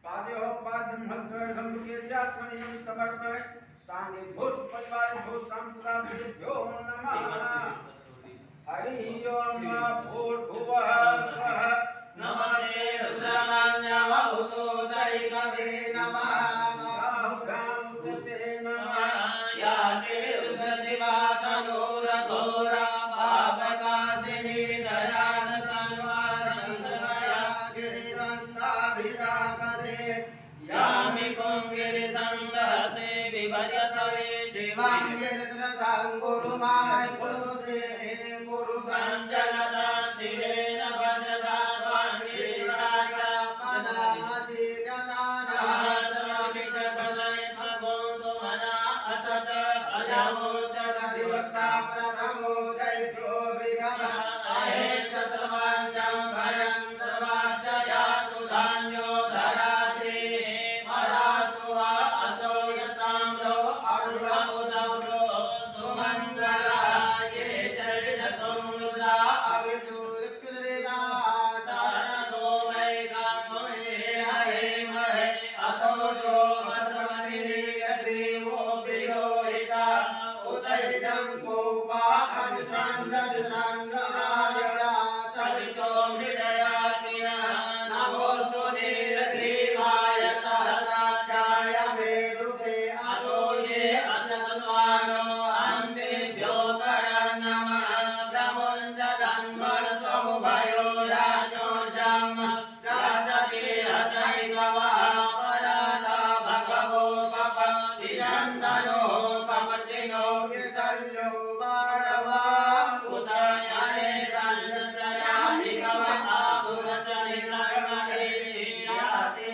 पाद्योपाद्यं हस्तवर्धं कीर्त्यात्मनियं समर्पय सांगे भूष परिवार भूष संस्कृतेभ्यो नमः हरि ओम भूर्भुवः स्वः नमस्ते रुद्रमान्यवहुतो दैववे नमः गाहुगामुदते नमः याते रुद्रशिवा तनूरघोरा पापकाशिनी दयान सन्वासन्तया गिरिसन्ताभिराकसे यामि कुङ्गिरिसङ्गहसे विभर्यसवे शिवाङ्गिरिद्रदाङ्गुरुमाय कुरुसे गुरु सञ्जनता शिरेण वज्रसात्वाङ्गिरिसाक्षा पदामसि गदाना सर्वमितकलय सगोंसुमना असत अयमुच्चदिवक्ता प्रथमो दैत्यो विगमः अहेच सर्वाञ्जं भयं सर्वाक्षयातु धान्यो धराजे परासुवा असो यसाम्रो अरुण उदव्रो सुमङ्गलाय चैरतं रुद्रा अविदुरिक्तुरिदा सरसो वैगात्मो हेमहे असो जो वस्मनिग्रीवो विलोहिता उदैतं कोपा अनुसन्नदसन्नदायणा चरितो मृडयातिना नमोऽस्तु नीलग्रीवाय सहस्राक्षाय मेरुवे अतो ये असत्वानो अन्तेभ्यो करं नमः प्रमुञ्चदन्वरसमुभयो राज्ञो जन्म गच्छति हतैकवः परादा भगवो पप विजन्दनो कपर्दिनो विशल्यो बाणवा उदयने सन्नसयानिकवः पुरसरितर्महे याते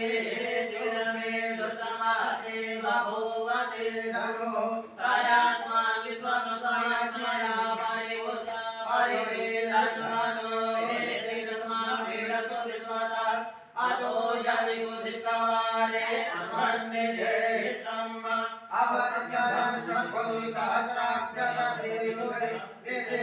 तिर्मे दुर्तमते बभूवते धनो तयास्मान् विश्वनुतयज्ञया परिवुत परिवेदन्वनो एते तस्मान् क्रीडतु विश्वतः अतो जलिमुदितवारे अस्मन्निधेहितम् अवरजयन् प्रभुं सहस्राक्षरदेवुरे विधे